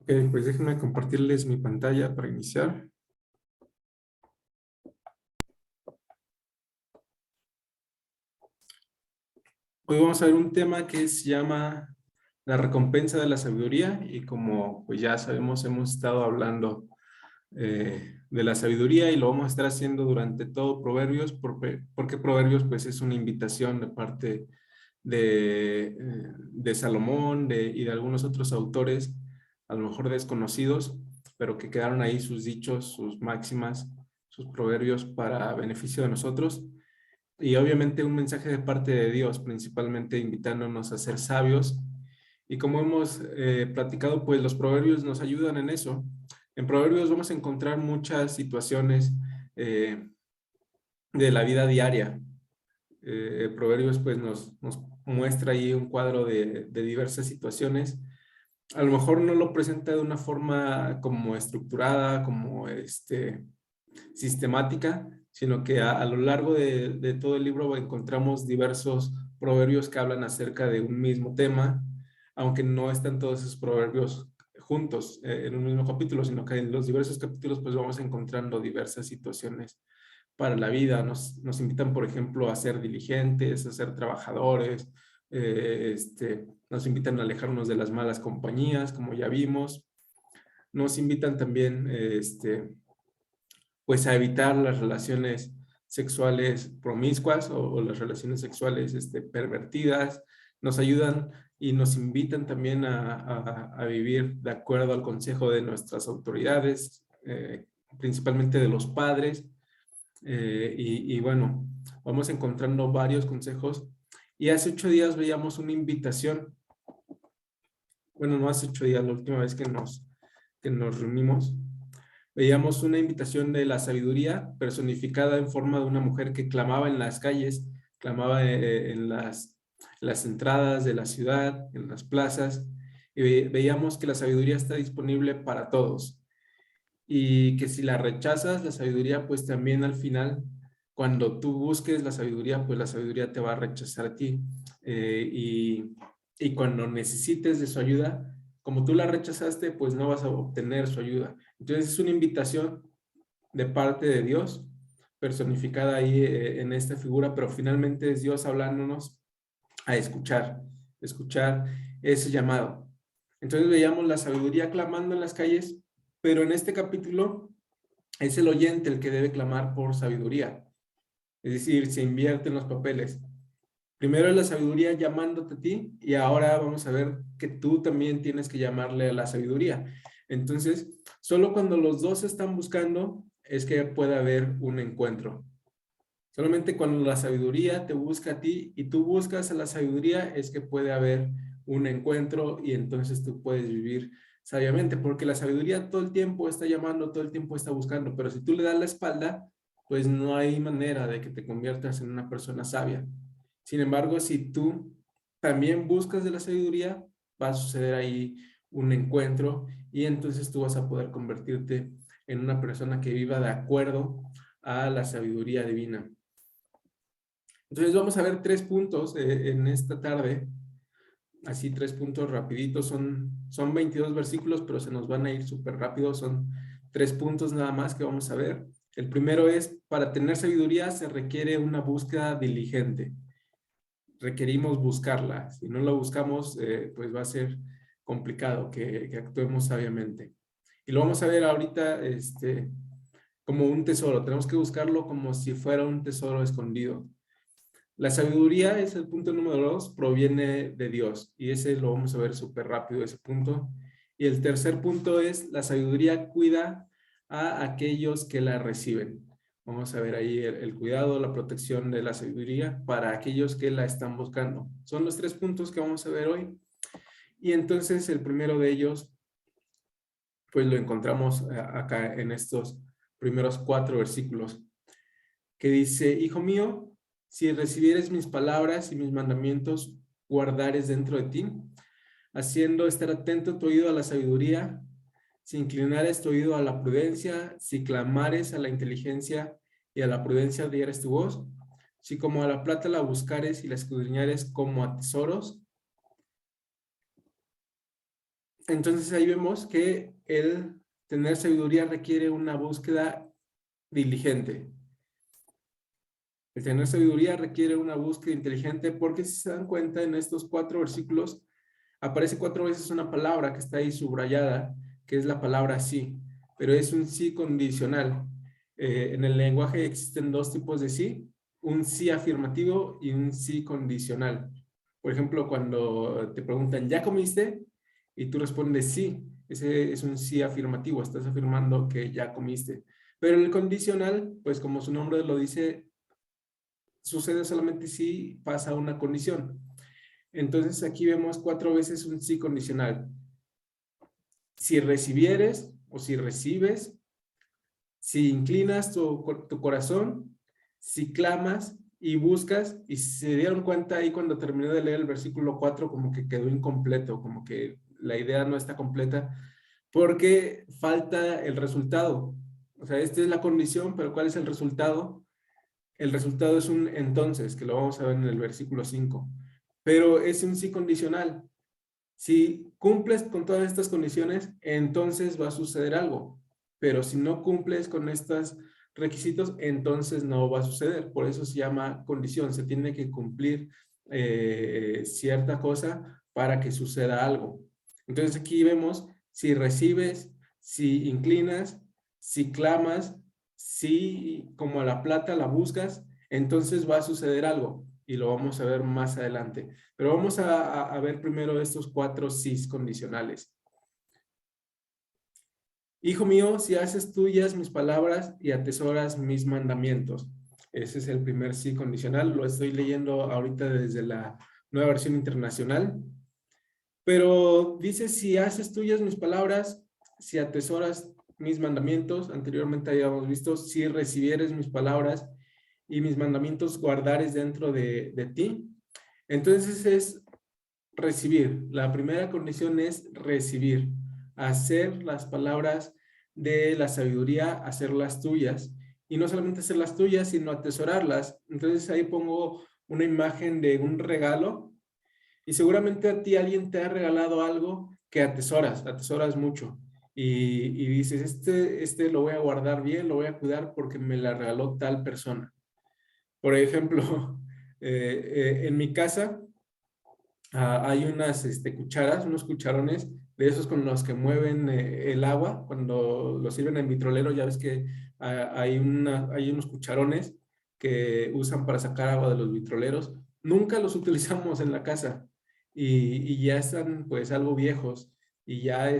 Ok, pues déjenme compartirles mi pantalla para iniciar. Hoy vamos a ver un tema que se llama la recompensa de la sabiduría y como pues ya sabemos hemos estado hablando de la sabiduría y lo vamos a estar haciendo durante todo Proverbios porque Proverbios pues es una invitación de parte de Salomón y de algunos otros autores, a lo mejor desconocidos, pero que quedaron ahí sus dichos, sus máximas, sus proverbios para beneficio de nosotros. Y obviamente un mensaje de parte de Dios, principalmente invitándonos a ser sabios. Y como hemos platicado, pues los proverbios nos ayudan en eso. En proverbios vamos a encontrar muchas situaciones eh, de la vida diaria. Proverbios pues nos muestra ahí un cuadro de diversas situaciones. A lo mejor no lo presenta de una forma como estructurada, como sistemática, sino que a lo largo de todo el libro encontramos diversos proverbios que hablan acerca de un mismo tema, aunque no están todos esos proverbios juntos en un mismo capítulo, sino que en los diversos capítulos pues vamos encontrando diversas situaciones para la vida. Nos invitan, por ejemplo, a ser diligentes, a ser trabajadores, nos invitan a alejarnos de las malas compañías, como ya vimos. Nos invitan también, pues a evitar las relaciones sexuales promiscuas o las relaciones sexuales pervertidas. Nos ayudan y nos invitan también a vivir de acuerdo al consejo de nuestras autoridades, principalmente de los padres. Y bueno, vamos encontrando varios consejos. Y hace 8 días veíamos una invitación. Bueno, no hace 8 días, la última vez que nos reunimos, veíamos una invitación de la sabiduría personificada en forma de una mujer que clamaba en las calles, clamaba en las entradas de la ciudad, en las plazas, y veíamos que la sabiduría está disponible para todos y que si la rechazas, la sabiduría, pues también al final, cuando tú busques la sabiduría, pues la sabiduría te va a rechazar a ti. Y cuando necesites de su ayuda, como tú la rechazaste, pues no vas a obtener su ayuda. Entonces es una invitación de parte de Dios, personificada ahí en esta figura, pero finalmente es Dios hablándonos a escuchar ese llamado. Entonces veíamos la sabiduría clamando en las calles, pero en este capítulo es el oyente el que debe clamar por sabiduría. Es decir, se invierten los papeles. Primero es la sabiduría llamándote a ti y ahora vamos a ver que tú también tienes que llamarle a la sabiduría. Entonces, solo cuando los dos están buscando es que puede haber un encuentro. Solamente cuando la sabiduría te busca a ti y tú buscas a la sabiduría es que puede haber un encuentro y entonces tú puedes vivir sabiamente, porque la sabiduría todo el tiempo está llamando, todo el tiempo está buscando, pero si tú le das la espalda, pues no hay manera de que te conviertas en una persona sabia. Sin embargo, si tú también buscas de la sabiduría, va a suceder ahí un encuentro y entonces tú vas a poder convertirte en una persona que viva de acuerdo a la sabiduría divina. Entonces vamos a ver 3 puntos en esta tarde, así 3 puntos rapiditos, son 22 versículos, pero se nos van a ir súper rápido, son 3 puntos nada más que vamos a ver. El primero es, para tener sabiduría se requiere una búsqueda diligente, requerimos buscarla, si no la buscamos, pues va a ser complicado que actuemos sabiamente. Y lo vamos a ver ahorita como un tesoro, tenemos que buscarlo como si fuera un tesoro escondido. La sabiduría es el punto número 2, proviene de Dios. Y ese lo vamos a ver súper rápido, ese punto. Y el tercer punto es, la sabiduría cuida a aquellos que la reciben. Vamos a ver ahí el cuidado, la protección de la sabiduría para aquellos que la están buscando. Son los 3 puntos que vamos a ver hoy. Y entonces el primero de ellos, pues lo encontramos acá en estos primeros 4 versículos, que dice, hijo mío, si recibieres mis palabras y mis mandamientos, guardares dentro de ti, haciendo estar atento tu oído a la sabiduría, si inclinares tu oído a la prudencia, si clamares a la inteligencia y a la prudencia dieres tu voz, si como a la plata la buscares y la escudriñares como a tesoros, Entonces ahí vemos que el tener sabiduría requiere una búsqueda diligente. El tener sabiduría requiere una búsqueda inteligente porque si se dan cuenta en estos 4 versículos aparece 4 veces una palabra que está ahí subrayada, que es la palabra sí, pero es un sí condicional. En el lenguaje existen 2 tipos de sí, un sí afirmativo y un sí condicional. Por ejemplo, cuando te preguntan, ¿ya comiste? Y tú respondes sí, ese es un sí afirmativo, estás afirmando que ya comiste. Pero el condicional, pues como su nombre lo dice, sucede solamente si pasa una condición. Entonces aquí vemos 4 veces un sí condicional. Si recibieres o si recibes, si inclinas tu corazón, si clamas y buscas, y si se dieron cuenta ahí cuando terminé de leer el versículo 4, como que quedó incompleto, como que la idea no está completa, porque falta el resultado. O sea, esta es la condición, pero ¿cuál es el resultado? El resultado es un entonces, que lo vamos a ver en el versículo 5. Pero es un sí condicional. Si cumples con todas estas condiciones, entonces va a suceder algo. Pero si no cumples con estos requisitos, entonces no va a suceder. Por eso se llama condición. Se tiene que cumplir cierta cosa para que suceda algo. Entonces aquí vemos si recibes, si inclinas, si clamas, si como a la plata la buscas, entonces va a suceder algo. Y lo vamos a ver más adelante. Pero vamos a ver primero estos 4 sís condicionales. Hijo mío, si haces tuyas mis palabras y atesoras mis mandamientos. Ese es el primer sí condicional. Lo estoy leyendo ahorita desde la Nueva Versión Internacional. Pero dice, si haces tuyas mis palabras, si atesoras mis mandamientos, anteriormente habíamos visto, si recibieres mis palabras y mis mandamientos guardares dentro de ti. Entonces es recibir. La primera condición es recibir, hacer las palabras de la sabiduría, hacerlas tuyas. Y no solamente hacerlas tuyas, sino atesorarlas. Entonces ahí pongo una imagen de un regalo y seguramente a ti alguien te ha regalado algo que atesoras mucho. Y dices, este lo voy a guardar bien, lo voy a cuidar porque me la regaló tal persona. Por ejemplo, en mi casa, hay unas cucharas, unos cucharones de esos con los que mueven el agua cuando lo sirven en vitrolero. Ya ves que hay unos cucharones que usan para sacar agua de los vitroleros. Nunca los utilizamos en la casa y ya están pues algo viejos y ya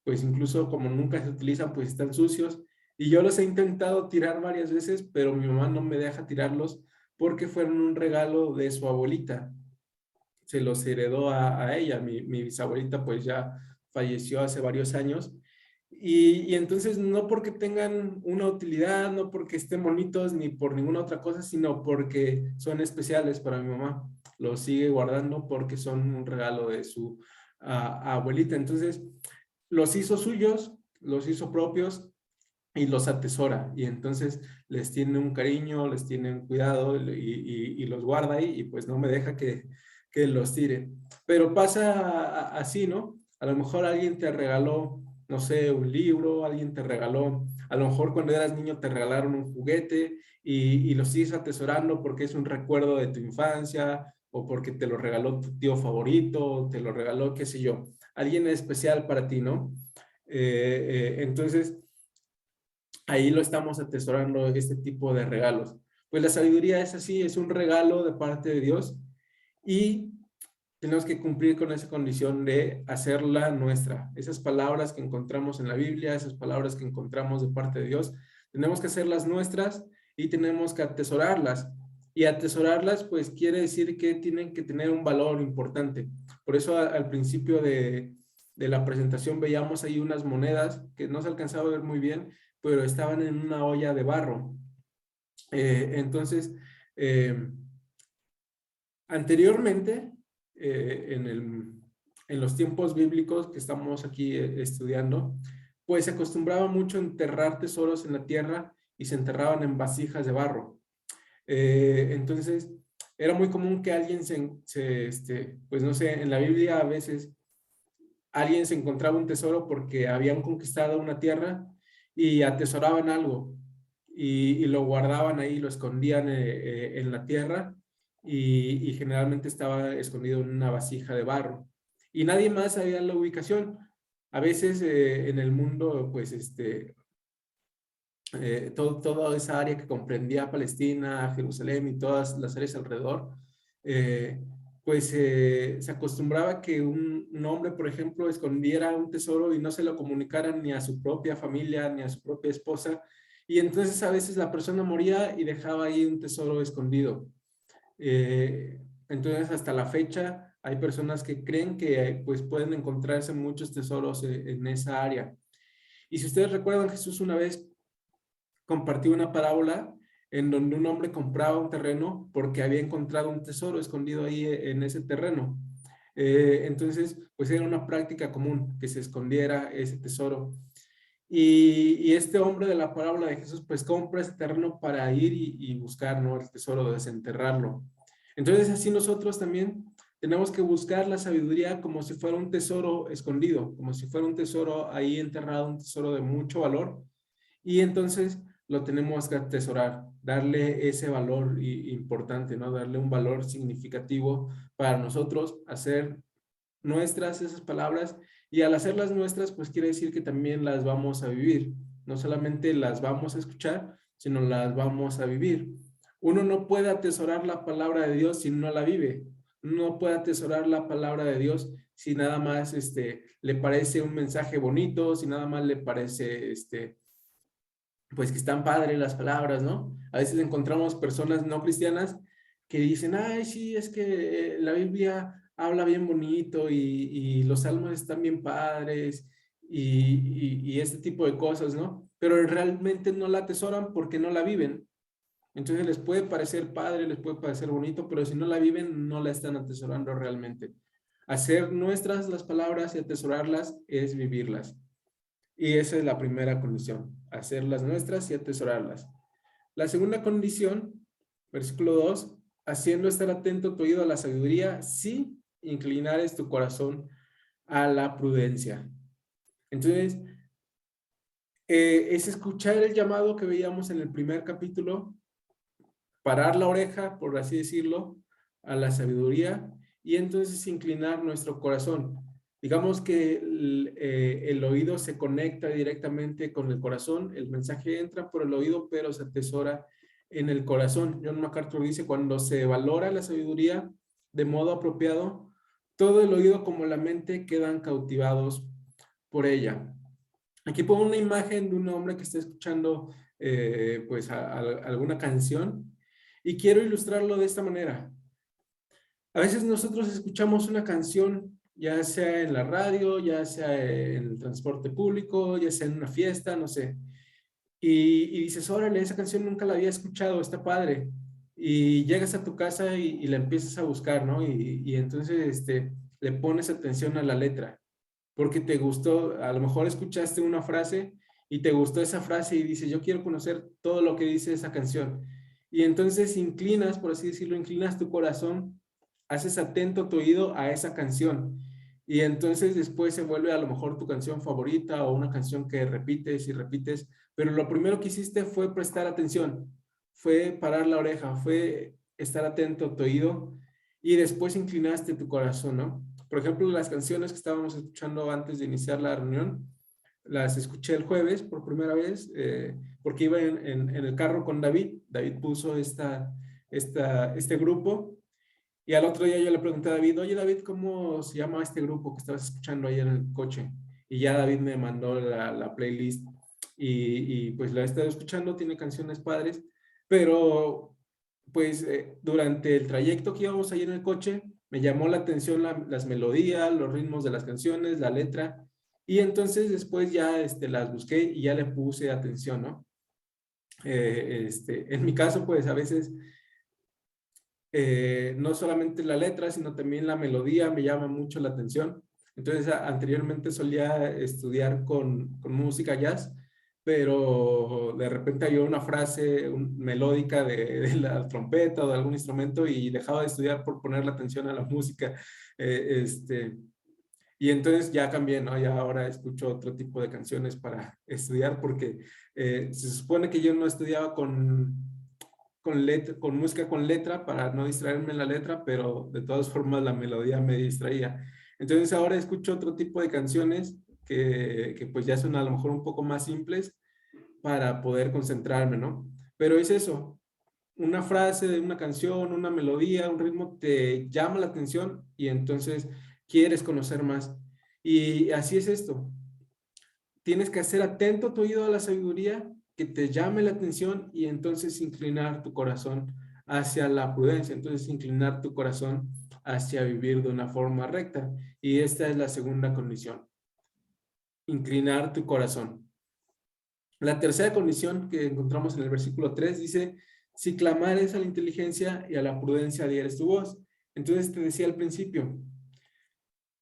pues incluso como nunca se utilizan pues están sucios y yo los he intentado tirar varias veces, pero mi mamá no me deja tirarlos porque fueron un regalo de su abuelita. Se los heredó a ella. Mi bisabuelita pues ya falleció hace varios años. Y entonces no porque tengan una utilidad, no porque estén bonitos, ni por ninguna otra cosa, sino porque son especiales para mi mamá. Los sigue guardando porque son un regalo de su abuelita. Entonces los hizo suyos, los hizo propios y los atesora. Y entonces les tiene un cariño, les tiene un cuidado y los guarda ahí y pues no me deja que los tire. Pero pasa así, ¿no? A lo mejor alguien te regaló, no sé, un libro, alguien te regaló, a lo mejor cuando eras niño te regalaron un juguete y lo sigues atesorando porque es un recuerdo de tu infancia o porque te lo regaló tu tío favorito, te lo regaló, qué sé yo, alguien especial para ti, ¿no? Entonces, ahí lo estamos atesorando, este tipo de regalos. Pues la sabiduría es así, es un regalo de parte de Dios y tenemos que cumplir con esa condición de hacerla nuestra. Esas palabras que encontramos en la Biblia, esas palabras que encontramos de parte de Dios, tenemos que hacerlas nuestras y tenemos que atesorarlas. Y atesorarlas, pues quiere decir que tienen que tener un valor importante. Por eso al principio de la presentación veíamos ahí unas monedas que no se alcanzaba a ver muy bien, pero estaban en una olla de barro. Entonces, anteriormente, en los tiempos bíblicos que estamos aquí estudiando, pues se acostumbraba mucho a enterrar tesoros en la tierra y se enterraban en vasijas de barro. Entonces, era muy común que alguien pues no sé, en la Biblia a veces alguien se encontraba un tesoro porque habían conquistado una tierra y atesoraban algo y lo guardaban ahí, lo escondían en la tierra y generalmente estaba escondido en una vasija de barro y nadie más sabía la ubicación. A veces en el mundo, pues, toda esa área que comprendía Palestina, Jerusalén y todas las áreas alrededor, eh, pues se acostumbraba que un hombre, por ejemplo, escondiera un tesoro y no se lo comunicara ni a su propia familia, ni a su propia esposa, y entonces a veces la persona moría y dejaba ahí un tesoro escondido. Entonces hasta la fecha hay personas que creen que pues pueden encontrarse muchos tesoros en esa área. Y si ustedes recuerdan, Jesús una vez compartió una parábola en donde un hombre compraba un terreno porque había encontrado un tesoro escondido ahí en ese terreno. Entonces, pues era una práctica común que se escondiera ese tesoro. Y este hombre de la parábola de Jesús, pues compra ese terreno para ir y buscar, ¿no? El tesoro, desenterrarlo. Entonces, así nosotros también tenemos que buscar la sabiduría como si fuera un tesoro escondido, como si fuera un tesoro ahí enterrado, un tesoro de mucho valor. Y entonces lo tenemos que atesorar, darle ese valor importante, ¿no? Darle un valor significativo para nosotros, hacer nuestras esas palabras y al hacerlas nuestras, pues quiere decir que también las vamos a vivir. No solamente las vamos a escuchar, sino las vamos a vivir. Uno no puede atesorar la palabra de Dios si no la vive. Uno no puede atesorar la palabra de Dios si nada más le parece un mensaje bonito, si nada más le parece pues que están padres las palabras, ¿no? A veces encontramos personas no cristianas que dicen, ay, sí, es que la Biblia habla bien bonito y los salmos están bien padres y este tipo de cosas, ¿no? Pero realmente no la atesoran porque no la viven. Entonces les puede parecer padre, les puede parecer bonito, pero si no la viven, no la están atesorando realmente. Hacer nuestras las palabras y atesorarlas es vivirlas. Y esa es la primera condición, hacerlas nuestras y atesorarlas. La segunda condición, versículo 2, haciendo estar atento tu oído a la sabiduría, sí inclinares tu corazón a la prudencia. Entonces, es escuchar el llamado que veíamos en el primer capítulo, parar la oreja, por así decirlo, a la sabiduría y entonces inclinar nuestro corazón. Digamos que el oído se conecta directamente con el corazón, el mensaje entra por el oído, pero se atesora en el corazón. John MacArthur dice, cuando se valora la sabiduría de modo apropiado, todo el oído como la mente quedan cautivados por ella. Aquí pongo una imagen de un hombre que está escuchando pues alguna canción y quiero ilustrarlo de esta manera. A veces nosotros escuchamos una canción, ya sea en la radio, ya sea en el transporte público, ya sea en una fiesta, no sé. Y dices, órale, esa canción nunca la había escuchado, está padre. Y llegas a tu casa y la empiezas a buscar, ¿no? Y entonces le pones atención a la letra, porque te gustó, a lo mejor escuchaste una frase y te gustó esa frase y dices, yo quiero conocer todo lo que dice esa canción. Y entonces inclinas, por así decirlo, inclinas tu corazón, haces atento tu oído a esa canción. Y entonces después se vuelve a lo mejor tu canción favorita o una canción que repites y repites, pero lo primero que hiciste fue prestar atención, fue parar la oreja, fue estar atento a tu oído y después inclinaste tu corazón, ¿no? Por ejemplo, las canciones que estábamos escuchando antes de iniciar la reunión, las escuché el jueves por primera vez, porque iba en el carro con David. David puso este grupo y al otro día yo le pregunté a David, oye David, ¿cómo se llama este grupo que estabas escuchando ahí en el coche? Y ya David me mandó la playlist y pues la he estado escuchando, tiene canciones padres, pero pues durante el trayecto que íbamos ahí en el coche, me llamó la atención las melodías, los ritmos de las canciones, la letra, y entonces después ya las busqué y ya le puse atención, ¿no? En mi caso, pues a veces no solamente la letra, sino también la melodía me llama mucho la atención. Entonces, anteriormente solía estudiar con música jazz, pero de repente había una frase melódica de la trompeta o de algún instrumento y dejaba de estudiar por poner la atención a la música. Eh, este, Y entonces ya cambié, ¿no? Ya ahora escucho otro tipo de canciones para estudiar porque se supone que yo no estudiaba con música con letra para no distraerme en la letra, pero de todas formas la melodía me distraía. Entonces ahora escucho otro tipo de canciones que pues ya son a lo mejor un poco más simples para poder concentrarme, ¿no? Pero es eso, una frase de una canción, una melodía, un ritmo te llama la atención y entonces quieres conocer más. Y así es esto. Tienes que hacer atento tu oído a la sabiduría, que te llame la atención y entonces inclinar tu corazón hacia la prudencia. Entonces inclinar tu corazón hacia vivir de una forma recta. Y esta es la segunda condición. Inclinar tu corazón. La tercera condición que encontramos en el versículo 3 dice, si clamares a la inteligencia y a la prudencia dieres tu voz. Entonces te decía al principio,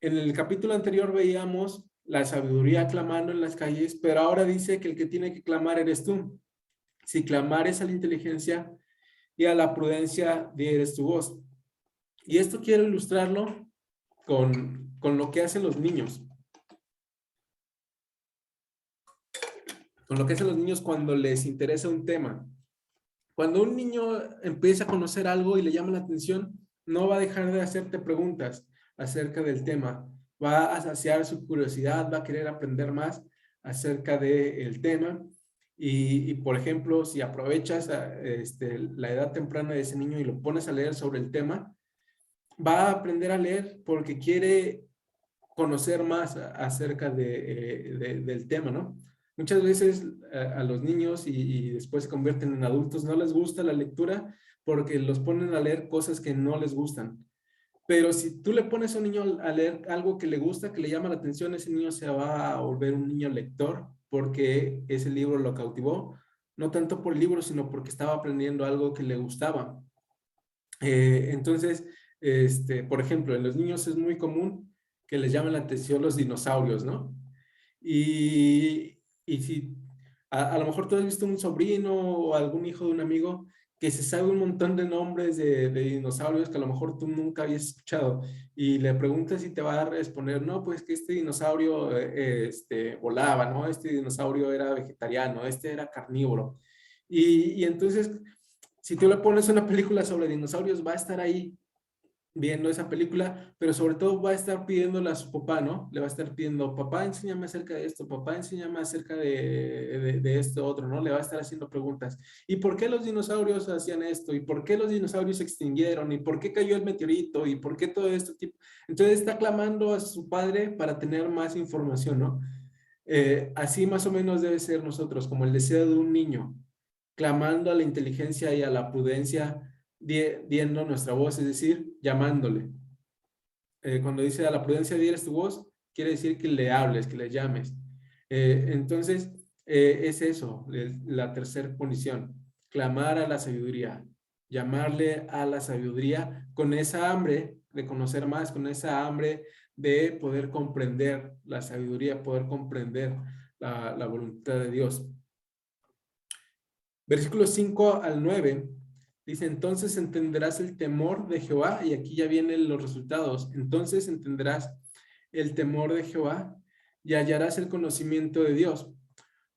en el capítulo anterior veíamos la sabiduría clamando en las calles, pero ahora dice que el que tiene que clamar eres tú. Si clamares a la inteligencia y a la prudencia dieres tu voz. Y esto quiero ilustrarlo con lo que hacen los niños. Con lo que hacen los niños cuando les interesa un tema. Cuando un niño empieza a conocer algo y le llama la atención, no va a dejar de hacerte preguntas acerca del tema. Va a saciar su curiosidad, va a querer aprender más acerca del tema. Por ejemplo, si aprovechas la edad temprana de ese niño y lo pones a leer sobre el tema, va a aprender a leer porque quiere conocer más acerca del tema, ¿no? Muchas veces a los niños y después se convierten en adultos, no les gusta la lectura porque los ponen a leer cosas que no les gustan. Pero si tú le pones a un niño a leer algo que le gusta, que le llama la atención, ese niño se va a volver un niño lector porque ese libro lo cautivó, no tanto por el libro, sino porque estaba aprendiendo algo que le gustaba. Entonces, por ejemplo, en los niños es muy común que les llamen la atención los dinosaurios, ¿no? Y si a lo mejor tú has visto un sobrino o algún hijo de un amigo que se sabe un montón de nombres de dinosaurios que a lo mejor tú nunca habías escuchado y le preguntas y te va a responder, no, pues que este dinosaurio volaba, ¿no? Este dinosaurio era vegetariano, este era carnívoro. Y entonces, si tú le pones una película sobre dinosaurios, va a estar ahí viendo esa película, pero sobre todo va a estar pidiéndole a su papá, ¿no? Le va a estar pidiendo, papá, enséñame acerca de esto, papá, enséñame acerca de esto otro, ¿no? Le va a estar haciendo preguntas. ¿Y por qué los dinosaurios hacían esto? ¿Y por qué los dinosaurios se extinguieron? ¿Y por qué cayó el meteorito? ¿Y por qué todo esto tipo? Entonces está clamando a su padre para tener más información, ¿no? Así más o menos debe ser nosotros, como el deseo de un niño, clamando a la inteligencia y a la prudencia, diendo nuestra voz, es decir, llamándole. Cuando dice a la prudencia dieres tu voz, quiere decir que le hables, que le llames. Entonces, es eso, la tercera condición, clamar a la sabiduría, llamarle a la sabiduría con esa hambre de conocer más, con esa hambre de poder comprender la sabiduría, poder comprender la voluntad de Dios. Versículos 5 al 9 dice, entonces entenderás el temor de Jehová, y aquí ya vienen los resultados. Entonces entenderás el temor de Jehová y hallarás el conocimiento de Dios,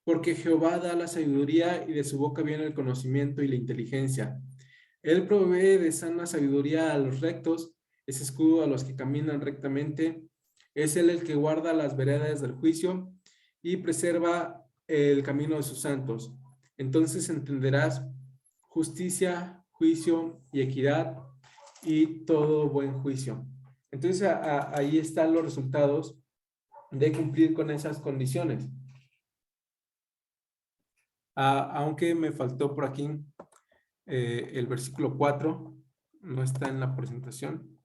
porque Jehová da la sabiduría y de su boca viene el conocimiento y la inteligencia. Él provee de sana sabiduría a los rectos, es escudo a los que caminan rectamente. Es él el que guarda las veredas del juicio y preserva el camino de sus santos. Entonces entenderás justicia, juicio y equidad y todo buen juicio. Entonces ahí están los resultados de cumplir con esas condiciones. Aunque me faltó por aquí el versículo 4, no está en la presentación.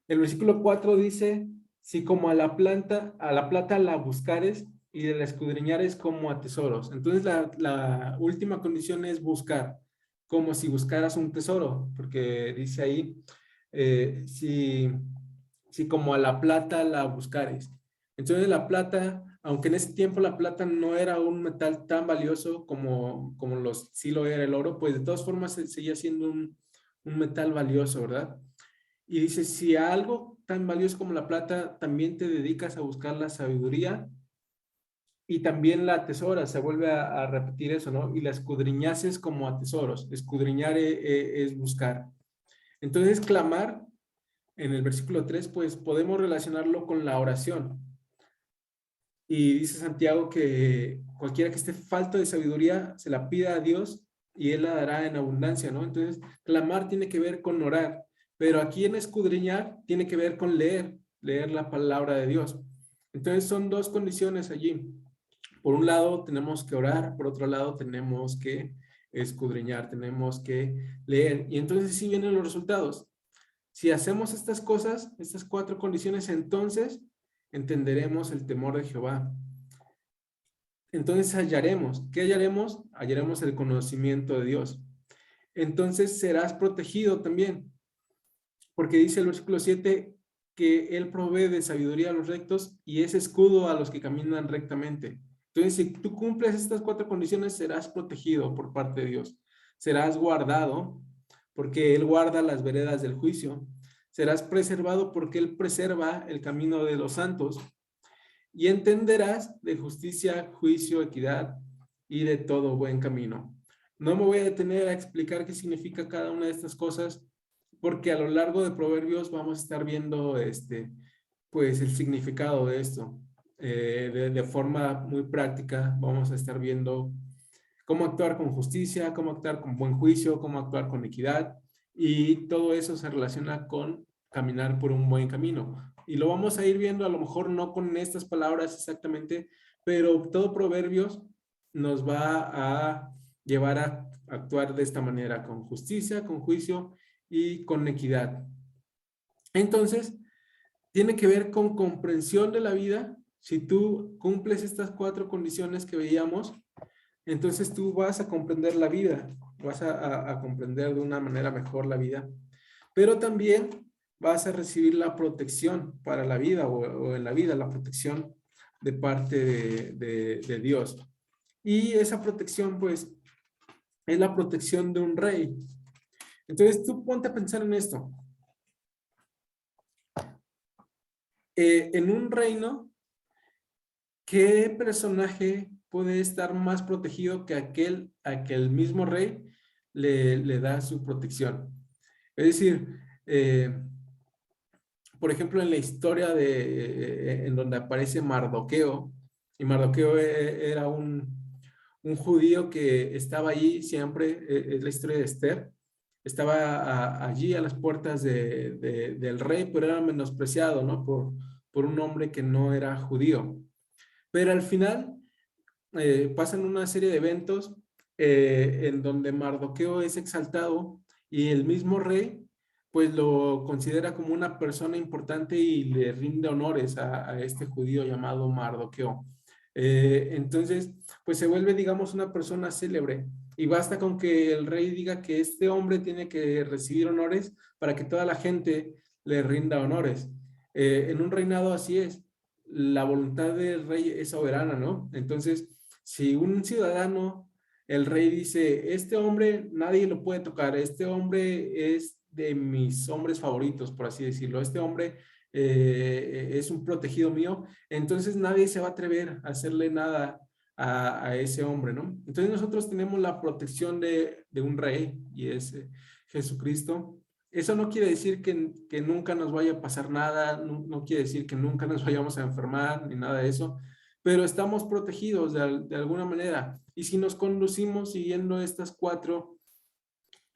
El versículo 4 dice, si como a la plata la buscares y de la escudriñares como a tesoros. Entonces la última condición es buscar, como si buscaras un tesoro, porque dice ahí, si como a la plata la buscares. Entonces la plata, aunque en ese tiempo la plata no era un metal tan valioso como sí lo era el oro, pues de todas formas seguía siendo un metal valioso, ¿verdad? Y dice, si algo tan valioso como la plata, también te dedicas a buscar la sabiduría y también la atesoras, se vuelve a repetir eso, ¿no? Y la escudriñases como a tesoros. Escudriñar es buscar. Entonces, clamar, en el versículo 3, pues podemos relacionarlo con la oración. Y dice Santiago que cualquiera que esté falto de sabiduría, se la pida a Dios y Él la dará en abundancia, ¿no? Entonces, clamar tiene que ver con orar, pero aquí en escudriñar tiene que ver con leer la palabra de Dios. Entonces, son dos condiciones allí. Por un lado, tenemos que orar, por otro lado, tenemos que escudriñar, tenemos que leer. Y entonces sí vienen los resultados. Si hacemos estas cosas, estas 4 condiciones, entonces entenderemos el temor de Jehová. Entonces hallaremos. ¿Qué hallaremos? Hallaremos el conocimiento de Dios. Entonces serás protegido también, porque dice el versículo 7 que Él provee de sabiduría a los rectos y es escudo a los que caminan rectamente. Entonces, si tú cumples estas 4 condiciones, serás protegido por parte de Dios. Serás guardado, porque Él guarda las veredas del juicio. Serás preservado porque Él preserva el camino de los santos. Y entenderás de justicia, juicio, equidad y de todo buen camino. No me voy a detener a explicar qué significa cada una de estas cosas, porque a lo largo de Proverbios vamos a estar viendo pues el significado de esto. De forma muy práctica vamos a estar viendo cómo actuar con justicia, cómo actuar con buen juicio, cómo actuar con equidad, y todo eso se relaciona con caminar por un buen camino. Y lo vamos a ir viendo, a lo mejor no con estas palabras exactamente, pero todo Proverbios nos va a llevar a actuar de esta manera, con justicia, con juicio y con equidad. Entonces, tiene que ver con comprensión de la vida. Si tú cumples estas 4 condiciones que veíamos, entonces tú vas a comprender la vida, vas a comprender de una manera mejor la vida, pero también vas a recibir la protección para la vida o en la vida, la protección de parte de Dios. Y esa protección, pues, es la protección de un rey. Entonces tú ponte a pensar en esto. En un reino, ¿qué personaje puede estar más protegido que aquel a que el mismo rey le da su protección? Es decir, por ejemplo, en la historia en donde aparece Mardoqueo, y Mardoqueo era un judío que estaba allí siempre, es la historia de Esther, estaba allí a las puertas del rey, pero era menospreciado, ¿no? Por un hombre que no era judío. Pero al final pasan una serie de eventos en donde Mardoqueo es exaltado y el mismo rey pues lo considera como una persona importante y le rinde honores a este judío llamado Mardoqueo. Entonces, pues se vuelve, digamos, una persona célebre y basta con que el rey diga que este hombre tiene que recibir honores para que toda la gente le rinda honores. En un reinado así es, la voluntad del rey es soberana, ¿no? Entonces, si un ciudadano, el rey dice, este hombre nadie lo puede tocar, este hombre es de mis hombres favoritos, por así decirlo, este hombre es un protegido mío, entonces nadie se va a atrever a hacerle nada a ese hombre, ¿no? Entonces nosotros tenemos la protección de un rey y es Jesucristo. Eso no quiere decir que nunca nos vaya a pasar nada, no quiere decir que nunca nos vayamos a enfermar ni nada de eso, pero estamos protegidos de alguna manera. Y si nos conducimos siguiendo estas 4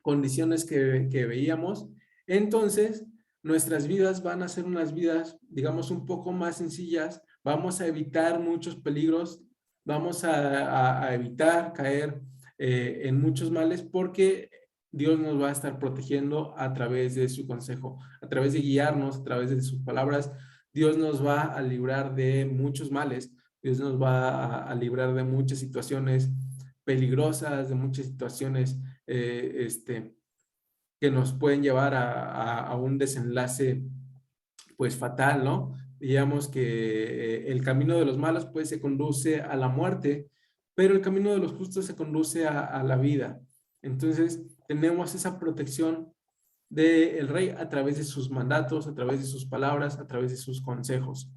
condiciones que veíamos, entonces nuestras vidas van a ser unas vidas, digamos, un poco más sencillas, vamos a evitar muchos peligros, vamos a evitar caer en muchos males porque Dios nos va a estar protegiendo a través de su consejo, a través de guiarnos, a través de sus palabras. Dios nos va a librar de muchos males, Dios nos va a librar de muchas situaciones peligrosas, de muchas situaciones que nos pueden llevar a un desenlace pues fatal, ¿no? Digamos que el camino de los malos pues se conduce a la muerte, pero el camino de los justos se conduce a la vida. Entonces tenemos esa protección del rey a través de sus mandatos, a través de sus palabras, a través de sus consejos.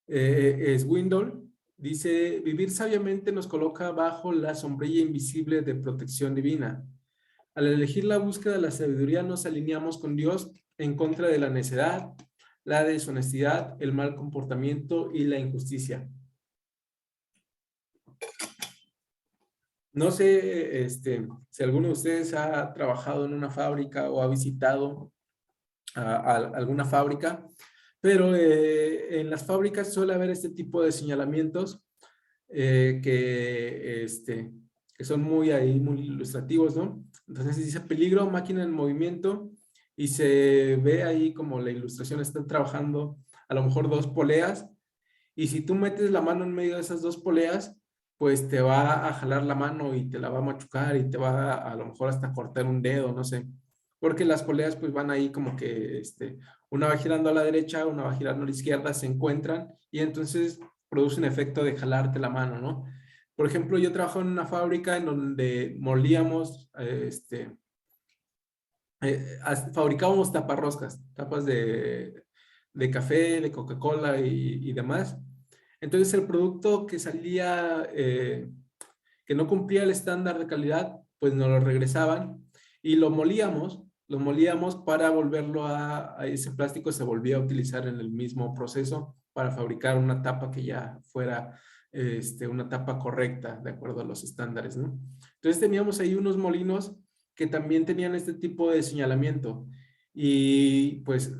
Swindoll dice, vivir sabiamente nos coloca bajo la sombrilla invisible de protección divina. Al elegir la búsqueda de la sabiduría nos alineamos con Dios en contra de la necedad, la deshonestidad, el mal comportamiento y la injusticia. No sé si alguno de ustedes ha trabajado en una fábrica o ha visitado a alguna fábrica, pero en las fábricas suele haber este tipo de señalamientos que son muy ilustrativos, ¿no? Entonces dice peligro, máquina en movimiento, y se ve ahí como la ilustración está trabajando a lo mejor dos poleas, y si tú metes la mano en medio de esas dos poleas, pues te va a jalar la mano y te la va a machucar y te va a lo mejor hasta cortar un dedo, no sé. Porque las poleas pues van ahí como que una va girando a la derecha, una va girando a la izquierda, se encuentran y entonces produce un efecto de jalarte la mano, ¿no? Por ejemplo, yo trabajo en una fábrica en donde molíamos, fabricábamos taparroscas, tapas de café, de Coca-Cola y demás. Entonces el producto que salía, que no cumplía el estándar de calidad, pues nos lo regresaban y lo molíamos para volverlo a ese plástico se volvía a utilizar en el mismo proceso para fabricar una tapa que ya fuera una tapa correcta de acuerdo a los estándares, ¿no? Entonces teníamos ahí unos molinos que también tenían este tipo de señalamiento y pues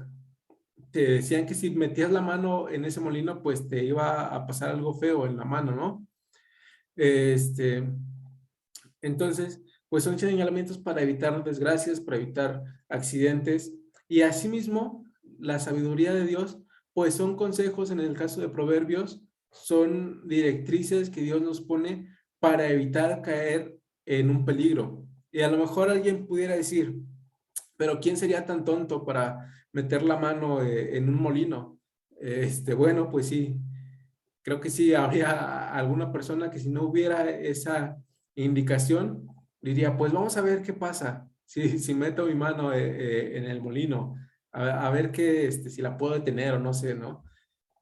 te decían que si metías la mano en ese molino, pues te iba a pasar algo feo en la mano, ¿no? Este, entonces, pues son señalamientos para evitar desgracias, para evitar accidentes y asimismo la sabiduría de Dios, pues son consejos en el caso de Proverbios, son directrices que Dios nos pone para evitar caer en un peligro. Y a lo mejor alguien pudiera decir, pero ¿quién sería tan tonto para meter la mano en un molino? Bueno, pues sí, creo que sí, habría alguna persona que si no hubiera esa indicación, diría, pues vamos a ver qué pasa si meto mi mano en el molino, a ver qué, si la puedo detener o no sé, ¿no?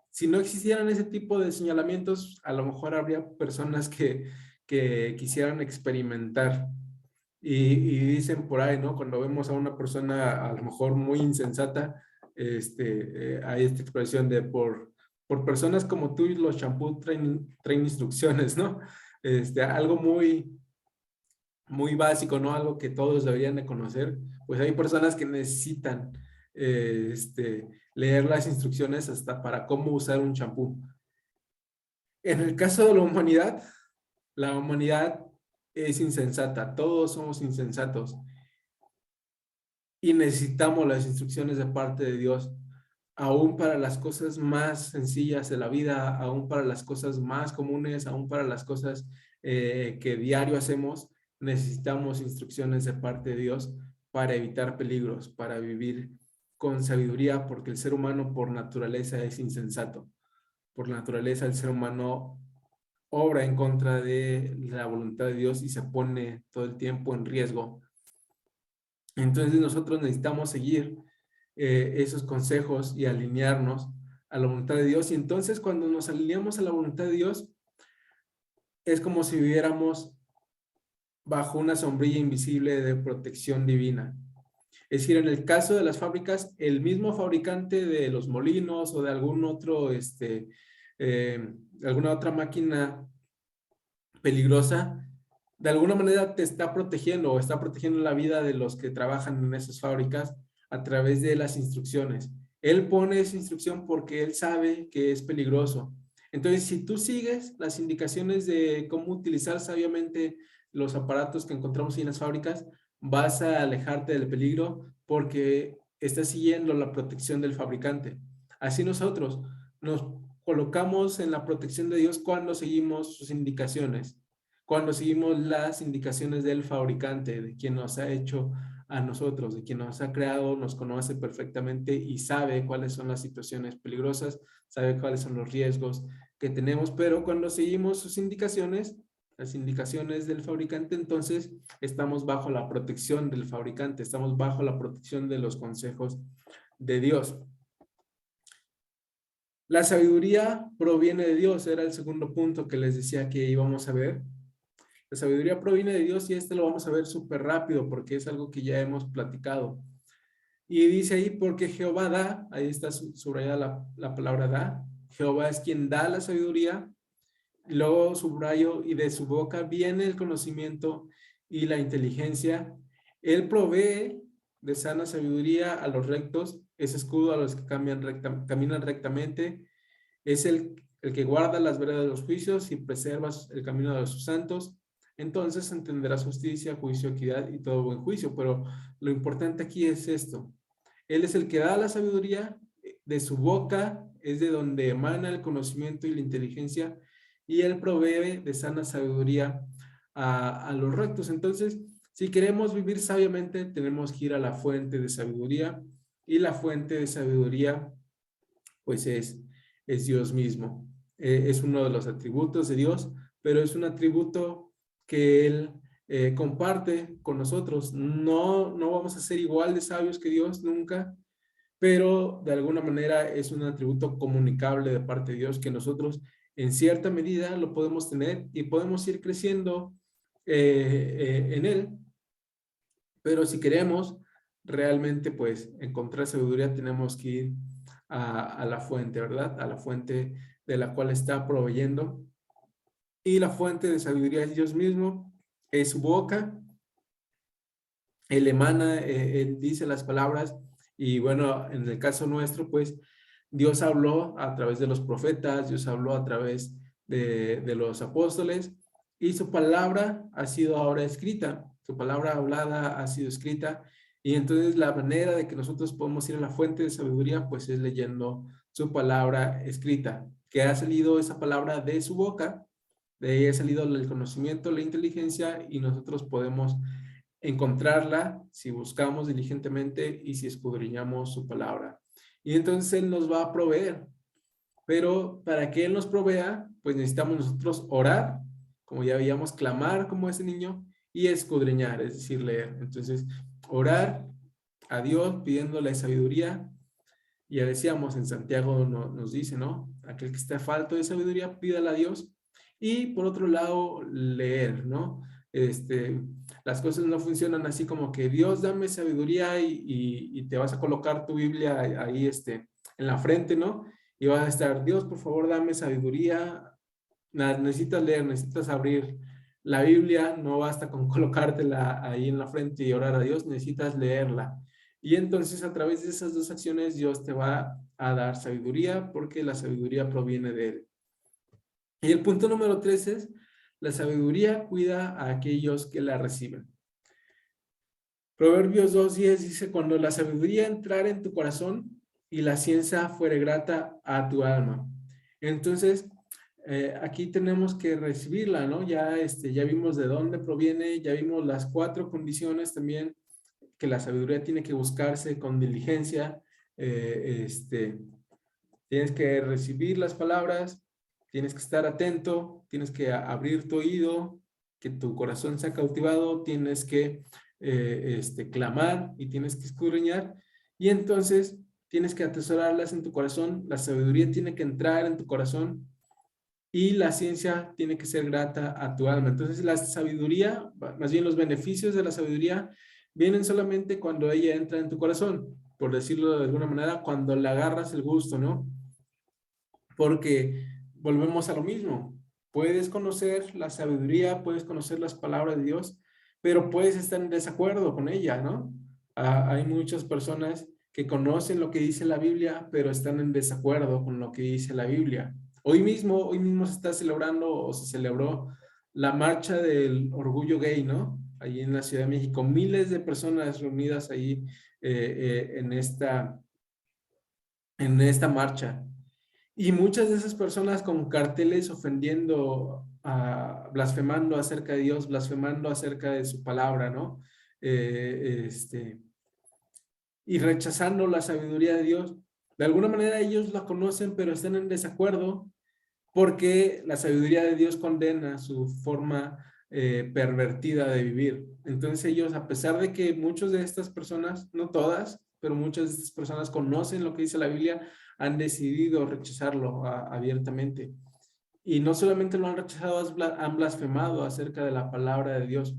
Si no existieran ese tipo de señalamientos, a lo mejor habría personas que quisieran experimentar. Y dicen por ahí, ¿no? Cuando vemos a una persona a lo mejor muy insensata, hay esta expresión de por personas como tú y los champús traen instrucciones, ¿no? Algo muy básico, ¿no? Algo que todos deberían de conocer. Pues hay personas que necesitan leer las instrucciones hasta para cómo usar un champú. En el caso de la humanidad es insensata, todos somos insensatos y necesitamos las instrucciones de parte de Dios, aún para las cosas más sencillas de la vida, aún para las cosas más comunes, aún para las cosas que diario hacemos, necesitamos instrucciones de parte de Dios para evitar peligros, para vivir con sabiduría, porque el ser humano por naturaleza es insensato. Por naturaleza el ser humano obra en contra de la voluntad de Dios y se pone todo el tiempo en riesgo. Entonces nosotros necesitamos seguir esos consejos y alinearnos a la voluntad de Dios. Y entonces cuando nos alineamos a la voluntad de Dios, es como si viviéramos bajo una sombrilla invisible de protección divina. Es decir, en el caso de las fábricas, el mismo fabricante de los molinos o de algún otro, alguna otra máquina peligrosa, de alguna manera te está protegiendo o está protegiendo la vida de los que trabajan en esas fábricas a través de las instrucciones. Él pone esa instrucción porque él sabe que es peligroso. Entonces, si tú sigues las indicaciones de cómo utilizar sabiamente los aparatos que encontramos en las fábricas, vas a alejarte del peligro porque estás siguiendo la protección del fabricante. Así nosotros nos colocamos en la protección de Dios cuando seguimos sus indicaciones, cuando seguimos las indicaciones del fabricante, de quien nos ha hecho a nosotros, de quien nos ha creado, nos conoce perfectamente y sabe cuáles son las situaciones peligrosas, sabe cuáles son los riesgos que tenemos, pero cuando seguimos sus indicaciones, las indicaciones del fabricante, entonces estamos bajo la protección del fabricante, estamos bajo la protección de los consejos de Dios. La sabiduría proviene de Dios, era el segundo punto que les decía que íbamos a ver. La sabiduría proviene de Dios y lo vamos a ver súper rápido porque es algo que ya hemos platicado. Y dice ahí, porque Jehová da, ahí está subrayada la palabra da, Jehová es quien da la sabiduría, y luego subrayo, y de su boca viene el conocimiento y la inteligencia. Él provee de sana sabiduría a los rectos, es escudo a los que caminan rectamente, es el que guarda las veredas de los juicios y preserva el camino de sus santos. Entonces entenderás justicia, juicio, equidad y todo buen juicio. Pero lo importante aquí es esto. Él es el que da la sabiduría, de su boca es de donde emana el conocimiento y la inteligencia, y él provee de sana sabiduría a los rectos. Entonces, si queremos vivir sabiamente, tenemos que ir a la fuente de sabiduría, y la fuente de sabiduría, pues es Dios mismo. Es uno de los atributos de Dios, pero es un atributo que Él comparte con nosotros. No vamos a ser igual de sabios que Dios nunca, pero de alguna manera es un atributo comunicable de parte de Dios que nosotros en cierta medida lo podemos tener y podemos ir creciendo en Él. Pero si queremos realmente pues encontrar sabiduría, tenemos que ir a la fuente, ¿verdad? A la fuente de la cual está proveyendo. Y la fuente de sabiduría es Dios mismo, es su boca. Él emana, él dice las palabras, y bueno, en el caso nuestro, pues Dios habló a través de los profetas, Dios habló a través de los apóstoles, y su palabra ha sido ahora escrita, su palabra hablada ha sido escrita, y entonces la manera de que nosotros podemos ir a la fuente de sabiduría, pues es leyendo su palabra escrita, que ha salido esa palabra de su boca, de ahí ha salido el conocimiento, la inteligencia, y nosotros podemos encontrarla si buscamos diligentemente y si escudriñamos su palabra. Y entonces Él nos va a proveer. Pero para que Él nos provea, pues necesitamos nosotros orar, como ya veíamos, clamar como ese niño, y escudriñar, es decir, leer. Entonces, orar a Dios pidiéndole sabiduría. Y ya decíamos, en Santiago nos dice, ¿no? Aquel que esté falto de sabiduría, pídala a Dios. Y por otro lado, leer, ¿no? Las cosas no funcionan así como que Dios dame sabiduría y te vas a colocar tu Biblia ahí en la frente, ¿no? Y vas a estar, Dios, por favor, dame sabiduría. Necesitas leer, necesitas abrir la Biblia, no basta con colocártela ahí en la frente y orar a Dios, necesitas leerla. Y entonces a través de esas dos acciones Dios te va a dar sabiduría porque la sabiduría proviene de Él. Y el punto número 3 es, la sabiduría cuida a aquellos que la reciben. Proverbios 2:10 dice, cuando la sabiduría entrare en tu corazón y la ciencia fuere grata a tu alma. Entonces, aquí tenemos que recibirla, ¿no? Ya vimos de dónde proviene, ya vimos las 4 condiciones también que la sabiduría tiene que buscarse con diligencia. Tienes que recibir las palabras, tienes que estar atento, tienes que abrir tu oído, que tu corazón sea cautivado, tienes que clamar y tienes que escudriñar, y entonces tienes que atesorarlas en tu corazón, la sabiduría tiene que entrar en tu corazón y la ciencia tiene que ser grata a tu alma. Entonces la sabiduría, más bien los beneficios de la sabiduría, vienen solamente cuando ella entra en tu corazón, por decirlo de alguna manera, cuando le agarras el gusto, ¿no? Porque volvemos a lo mismo. Puedes conocer la sabiduría, puedes conocer las palabras de Dios, pero puedes estar en desacuerdo con ella, ¿no? Hay muchas personas que conocen lo que dice la Biblia, pero están en desacuerdo con lo que dice la Biblia. Hoy mismo se está celebrando o se celebró la marcha del orgullo gay, ¿no? Allí en la Ciudad de México, miles de personas reunidas ahí en esta marcha. Y muchas de esas personas con carteles ofendiendo, blasfemando acerca de Dios, blasfemando acerca de su palabra, ¿no? Y rechazando la sabiduría de Dios. De alguna manera ellos la conocen, pero están en desacuerdo porque la sabiduría de Dios condena su forma pervertida de vivir. Entonces ellos, a pesar de que muchas de estas personas, no todas, pero muchas de estas personas conocen lo que dice la Biblia, han decidido rechazarlo abiertamente. Y no solamente lo han rechazado, han blasfemado acerca de la palabra de Dios.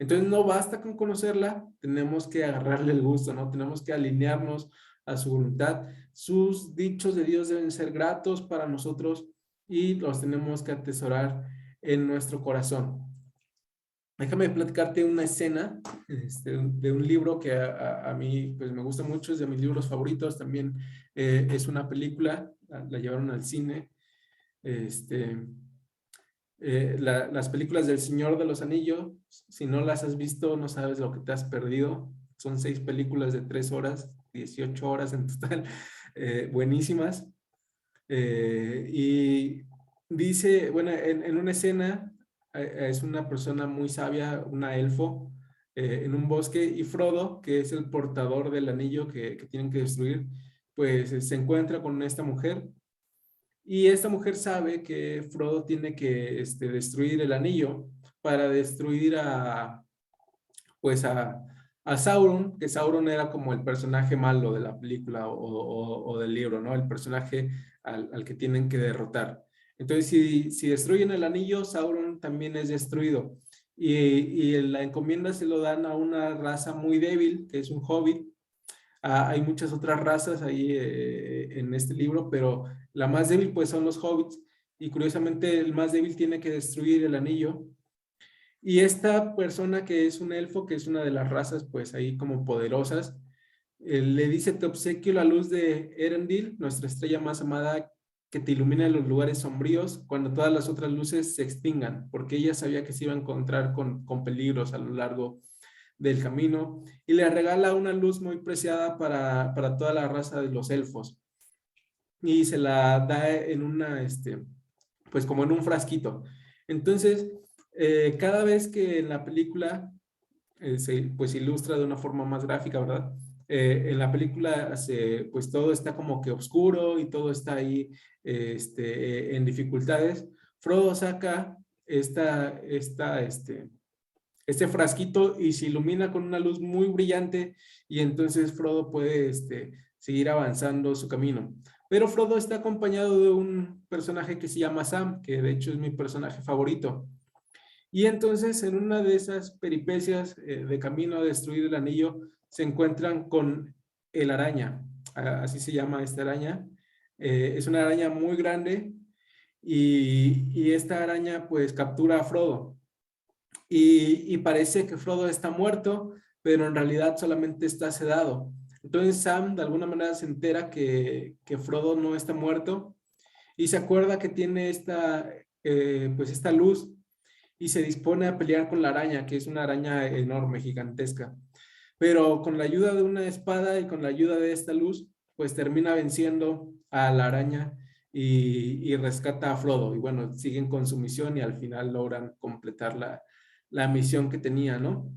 Entonces no basta con conocerla, tenemos que agarrarle el gusto, ¿no? Tenemos que alinearnos a su voluntad. Sus dichos de Dios deben ser gratos para nosotros y los tenemos que atesorar en nuestro corazón. Déjame platicarte una escena de un libro que a mí pues, me gusta mucho, es de mis libros favoritos. También es una película, la llevaron al cine. Las películas del Señor de los Anillos, si no las has visto, no sabes lo que te has perdido. Son 6 películas de 3 horas, 18 horas en total, buenísimas. Y dice, bueno, en una escena es una persona muy sabia, una elfo, en un bosque, y Frodo, que es el portador del anillo que tienen que destruir, pues se encuentra con esta mujer, y esta mujer sabe que Frodo tiene que destruir el anillo para destruir pues a Sauron, que Sauron era como el personaje malo de la película o del libro, ¿no? El personaje al que tienen que derrotar. Entonces, si destruyen el anillo, Sauron también es destruido. Y la encomienda se lo dan a una raza muy débil, que es un hobbit. Hay muchas otras razas ahí en este libro, pero la más débil pues son los hobbits. Y curiosamente el más débil tiene que destruir el anillo. Y esta persona que es un elfo, que es una de las razas pues ahí como poderosas, le dice: te obsequio la luz de Erendil, nuestra estrella más amada, que te ilumina en los lugares sombríos cuando todas las otras luces se extingan, porque ella sabía que se iba a encontrar con peligros a lo largo del camino, y le regala una luz muy preciada para toda la raza de los elfos, y se la da en una, pues como en un frasquito. Entonces, cada vez que en la película se pues ilustra de una forma más gráfica, ¿verdad? En la película pues todo está como que oscuro y todo está ahí en dificultades. Frodo saca este frasquito y se ilumina con una luz muy brillante, y entonces Frodo puede seguir avanzando su camino. Pero Frodo está acompañado de un personaje que se llama Sam, que de hecho es mi personaje favorito. Y entonces en una de esas peripecias de camino a destruir el anillo, se encuentran con el araña, así se llama esta araña. Es una araña muy grande, y esta araña pues captura a Frodo. Y parece que Frodo está muerto, pero en realidad solamente está sedado. Entonces Sam de alguna manera se entera que Frodo no está muerto, y se acuerda que tiene pues esta luz, y se dispone a pelear con la araña, que es una araña enorme, gigantesca. Pero con la ayuda de una espada y con la ayuda de esta luz, pues termina venciendo a la araña y rescata a Frodo. Y bueno, siguen con su misión y al final logran completar la misión que tenía, ¿no?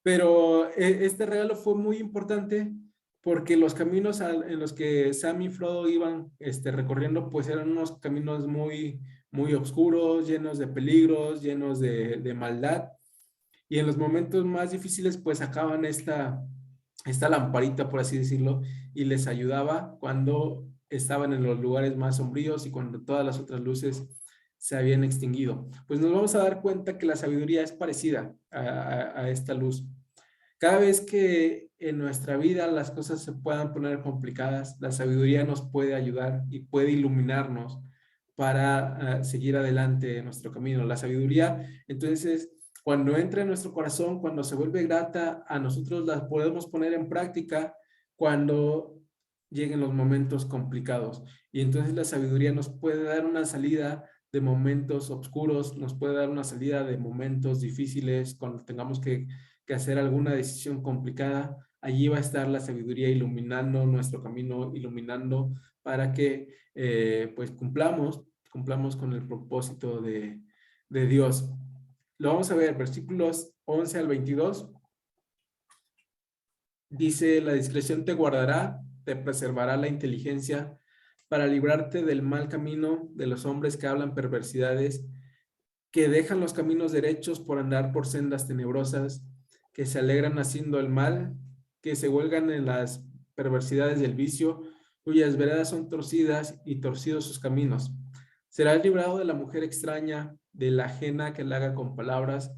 Pero este regalo fue muy importante porque los caminos en los que Sam y Frodo iban recorriendo, pues eran unos caminos muy, muy oscuros, llenos de peligros, llenos de maldad. Y en los momentos más difíciles, pues sacaban esta lamparita, por así decirlo, y les ayudaba cuando estaban en los lugares más sombríos y cuando todas las otras luces se habían extinguido. Pues nos vamos a dar cuenta que la sabiduría es parecida a esta luz. Cada vez que en nuestra vida las cosas se puedan poner complicadas, la sabiduría nos puede ayudar y puede iluminarnos para seguir adelante en nuestro camino. La sabiduría, entonces, cuando entra en nuestro corazón, cuando se vuelve grata, a nosotros la podemos poner en práctica cuando lleguen los momentos complicados. Y entonces la sabiduría nos puede dar una salida de momentos oscuros, nos puede dar una salida de momentos difíciles cuando tengamos que hacer alguna decisión complicada. Allí va a estar la sabiduría iluminando nuestro camino, iluminando para que pues cumplamos con el propósito de Dios. Lo vamos a ver, versículos 11 al 22. Dice: la discreción te guardará, te preservará la inteligencia, para librarte del mal camino de los hombres que hablan perversidades, que dejan los caminos derechos por andar por sendas tenebrosas, que se alegran haciendo el mal, que se huelgan en las perversidades del vicio, cuyas veredas son torcidas y torcidos sus caminos. Serás librado de la mujer extraña, de la ajena que halaga con palabras,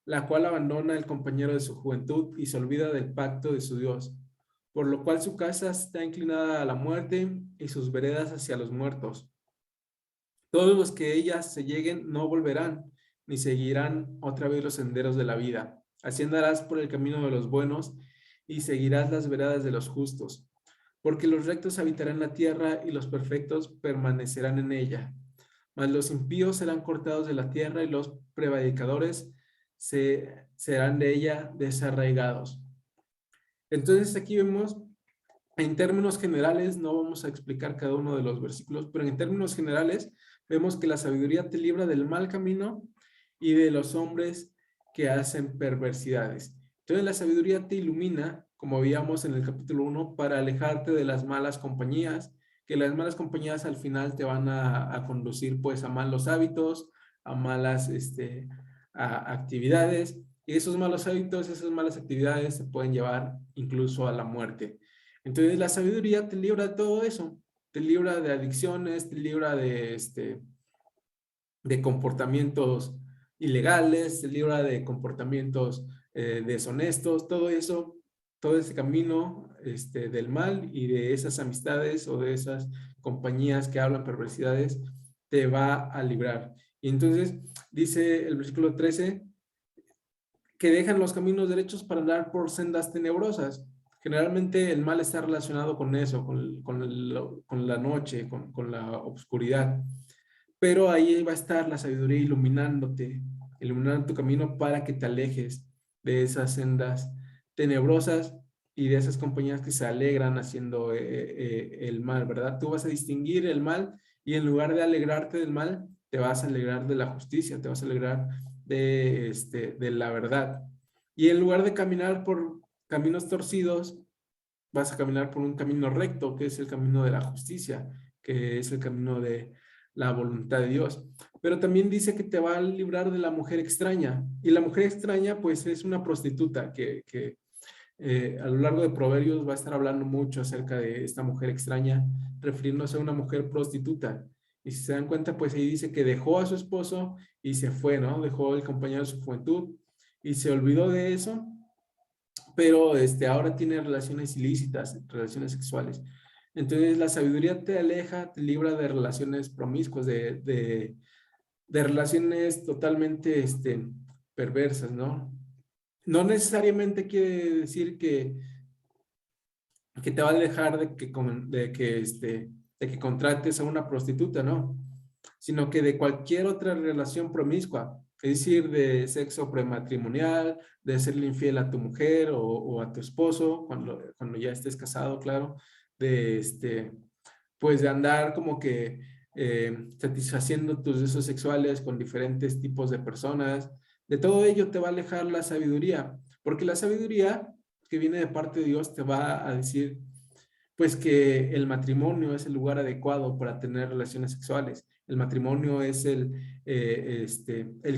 la cual abandona el compañero de su juventud y se olvida del pacto de su Dios, por lo cual su casa está inclinada a la muerte y sus veredas hacia los muertos. Todos los que ellas se lleguen no volverán, ni seguirán otra vez los senderos de la vida. Así andarás por el camino de los buenos y seguirás las veredas de los justos, porque los rectos habitarán la tierra y los perfectos permanecerán en ella. Mas los impíos serán cortados de la tierra y los prevaricadores serán de ella desarraigados. Entonces aquí vemos, en términos generales, no vamos a explicar cada uno de los versículos, pero en términos generales vemos que la sabiduría te libra del mal camino y de los hombres que hacen perversidades. Entonces la sabiduría te ilumina, como veíamos en el capítulo 1, para alejarte de las malas compañías, que las malas compañías al final te van a conducir pues a malos hábitos, a malas a actividades, y esos malos hábitos, esas malas actividades se pueden llevar incluso a la muerte. Entonces la sabiduría te libra de todo eso, te libra de adicciones, te libra de comportamientos ilegales, te libra de comportamientos deshonestos, todo eso, todo ese camino del mal y de esas amistades o de esas compañías que hablan perversidades, te va a librar. Y entonces dice el versículo 13, que dejan los caminos derechos para andar por sendas tenebrosas. Generalmente el mal está relacionado con eso, con la noche, con la oscuridad. Pero ahí va a estar la sabiduría iluminándote, iluminando tu camino para que te alejes de esas sendas tenebrosas y de esas compañías que se alegran haciendo el mal, ¿verdad? Tú vas a distinguir el mal y en lugar de alegrarte del mal, te vas a alegrar de la justicia, te vas a alegrar de la verdad. Y en lugar de caminar por caminos torcidos, vas a caminar por un camino recto, que es el camino de la justicia, que es el camino de la voluntad de Dios. Pero también dice que te va a librar de la mujer extraña. Y la mujer extraña, pues, es una prostituta que a lo largo de Proverbios va a estar hablando mucho acerca de esta mujer extraña, refiriéndose a una mujer prostituta. Y si se dan cuenta, pues ahí dice que dejó a su esposo y se fue, ¿no? Dejó el compañero de su juventud y se olvidó de eso, pero ahora tiene relaciones ilícitas, relaciones sexuales. Entonces la sabiduría te aleja, te libra de relaciones promiscuas, de relaciones totalmente perversas, ¿no? No necesariamente quiere decir que te va a dejar de que contrates a una prostituta, ¿no? Sino que de cualquier otra relación promiscua, es decir, de sexo prematrimonial, de serle infiel a tu mujer o a tu esposo cuando ya estés casado, claro, de pues de andar como que satisfaciendo tus deseos sexuales con diferentes tipos de personas. De todo ello te va a alejar la sabiduría, porque la sabiduría que viene de parte de Dios te va a decir pues que el matrimonio es el lugar adecuado para tener relaciones sexuales. El matrimonio es el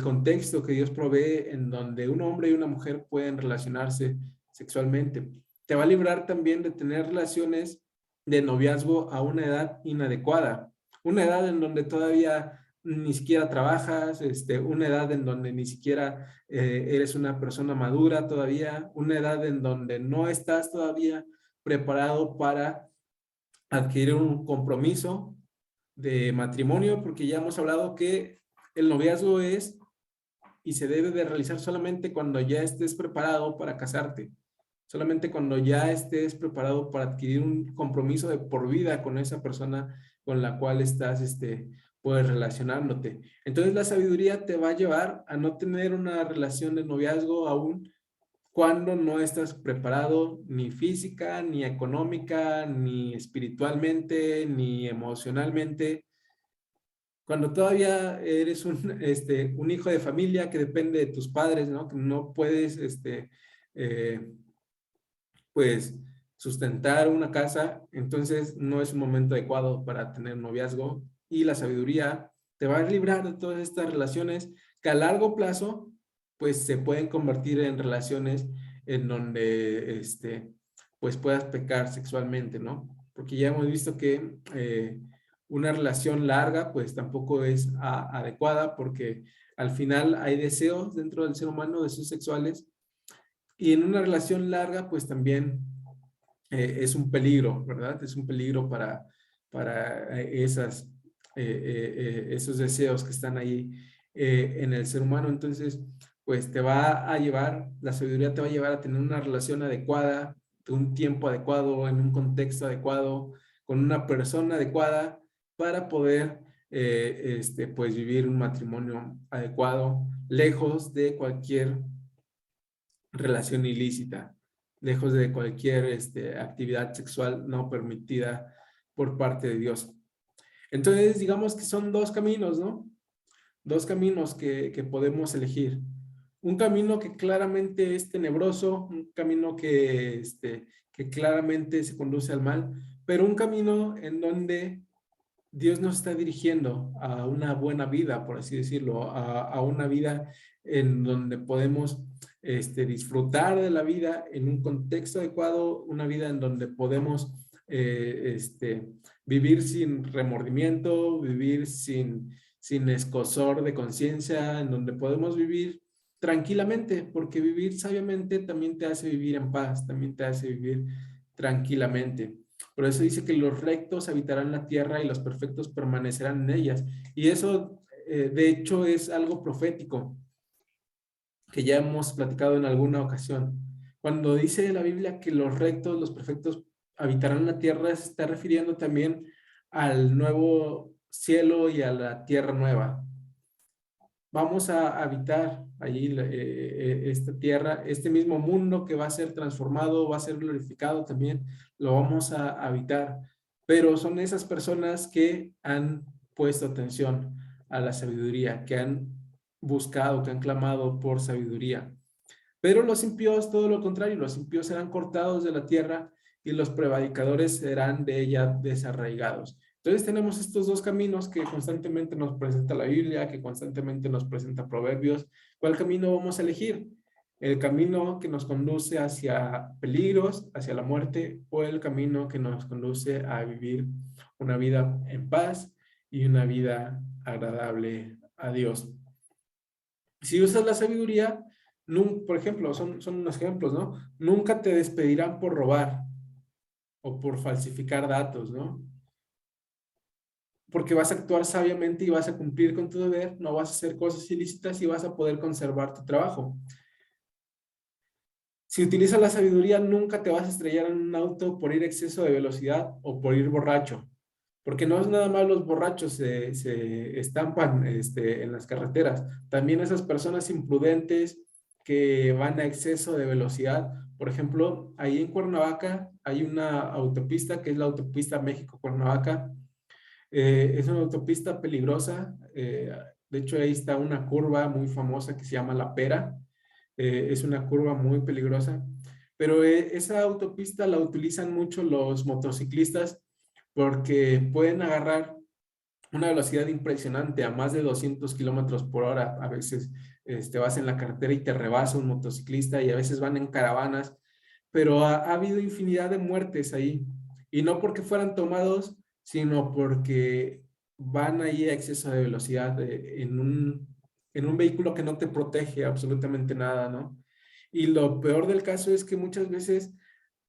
contexto que Dios provee en donde un hombre y una mujer pueden relacionarse sexualmente. Te va a librar también de tener relaciones de noviazgo a una edad inadecuada, una edad en donde todavía ni siquiera trabajas, una edad en donde ni siquiera eres una persona madura todavía, una edad en donde no estás todavía preparado para adquirir un compromiso de matrimonio, porque ya hemos hablado que el noviazgo es y se debe de realizar solamente cuando ya estés preparado para casarte, solamente cuando ya estés preparado para adquirir un compromiso de por vida con esa persona con la cual estás, pues relacionándote. Entonces la sabiduría te va a llevar a no tener una relación de noviazgo aún cuando no estás preparado ni física, ni económica, ni espiritualmente, ni emocionalmente, cuando todavía eres un hijo de familia que depende de tus padres, ¿no? Que no puedes, pues, sustentar una casa, entonces no es un momento adecuado para tener noviazgo. Y la sabiduría te va a librar de todas estas relaciones que a largo plazo pues se pueden convertir en relaciones en donde pues puedas pecar sexualmente, ¿no? Porque ya hemos visto que una relación larga pues tampoco es adecuada, porque al final hay deseos dentro del ser humano, deseos sexuales, y en una relación larga pues también es un peligro, ¿verdad? Es un peligro para esos deseos que están ahí en el ser humano. Entonces, pues te va a llevar, la sabiduría te va a llevar a tener una relación adecuada, de un tiempo adecuado, en un contexto adecuado, con una persona adecuada para poder, pues vivir un matrimonio adecuado, lejos de cualquier relación ilícita, lejos de cualquier actividad sexual no permitida por parte de Dios. Entonces, digamos que son dos caminos, ¿no? Dos caminos que podemos elegir. Un camino que claramente es tenebroso, un camino que claramente se conduce al mal, pero un camino en donde Dios nos está dirigiendo a una buena vida, por así decirlo, a una vida en donde podemos disfrutar de la vida en un contexto adecuado, una vida en donde podemos vivir sin remordimiento, vivir sin escozor de conciencia, en donde podemos vivir tranquilamente, porque vivir sabiamente también te hace vivir en paz, también te hace vivir tranquilamente. Por eso dice que los rectos habitarán la tierra y los perfectos permanecerán en ellas. Y eso, de hecho, es algo profético que ya hemos platicado en alguna ocasión. Cuando dice la Biblia que los rectos, los perfectos habitarán la tierra, se está refiriendo también al nuevo cielo y a la tierra nueva. Vamos a habitar allí esta tierra, este mismo mundo que va a ser transformado, va a ser glorificado también, lo vamos a habitar. Pero son esas personas que han puesto atención a la sabiduría, que han buscado, que han clamado por sabiduría. Pero los impíos, todo lo contrario, los impíos serán cortados de la tierra y los prevaricadores serán de ella desarraigados. Entonces tenemos estos dos caminos que constantemente nos presenta la Biblia, que constantemente nos presenta Proverbios. ¿Cuál camino vamos a elegir? ¿El camino que nos conduce hacia peligros, hacia la muerte, o el camino que nos conduce a vivir una vida en paz y una vida agradable a Dios? Si usas la sabiduría, por ejemplo, son unos ejemplos, ¿no? Nunca te despedirán por robar o por falsificar datos, ¿no? Porque vas a actuar sabiamente y vas a cumplir con tu deber, no vas a hacer cosas ilícitas y vas a poder conservar tu trabajo. Si utilizas la sabiduría, nunca te vas a estrellar en un auto por ir a exceso de velocidad o por ir borracho, porque no es nada más los borrachos se estampan en las carreteras, también esas personas imprudentes que van a exceso de velocidad. Por ejemplo, ahí en Cuernavaca hay una autopista que es la autopista México-Cuernavaca. Es una autopista peligrosa. De hecho, ahí está una curva muy famosa que se llama La Pera. Es una curva muy peligrosa, pero esa autopista la utilizan mucho los motociclistas porque pueden agarrar una velocidad impresionante a más de 200 kilómetros por hora. A veces vas en la carretera y te rebasa un motociclista, y a veces van en caravanas, pero ha habido infinidad de muertes ahí, y no porque fueran tomados, sino porque van ahí a exceso de velocidad en un vehículo que no te protege absolutamente nada, ¿no? Y lo peor del caso es que muchas veces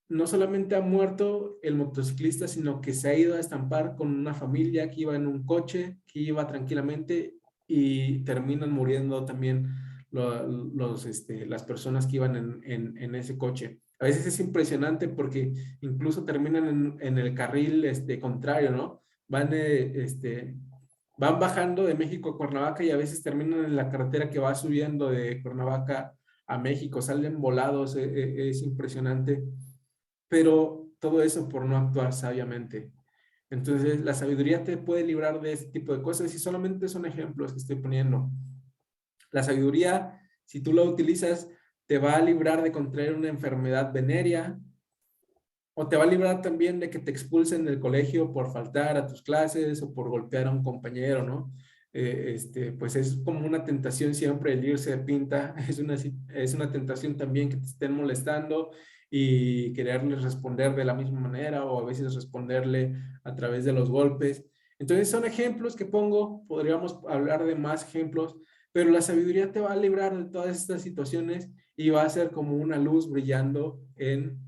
no solamente ha muerto el motociclista, sino que se ha ido a estampar con una familia que iba en un coche, que iba tranquilamente, y terminan muriendo también las personas que iban en ese coche. A veces es impresionante porque incluso terminan en el carril contrario, ¿no? Van bajando de México a Cuernavaca y a veces terminan en la carretera que va subiendo de Cuernavaca a México, salen volados, es impresionante, pero todo eso por no actuar sabiamente. Entonces, la sabiduría te puede librar de este tipo de cosas, y solamente son ejemplos que estoy poniendo. La sabiduría, si tú la utilizas, te va a librar de contraer una enfermedad venérea O te va a librar también de que te expulsen del colegio por faltar a tus clases o por golpear a un compañero, ¿no? Pues es como una tentación siempre el irse de pinta, es una tentación también que te estén molestando y quererles responder de la misma manera o a veces responderle a través de los golpes. Entonces son ejemplos que pongo, podríamos hablar de más ejemplos, pero la sabiduría te va a librar de todas estas situaciones y va a ser como una luz brillando en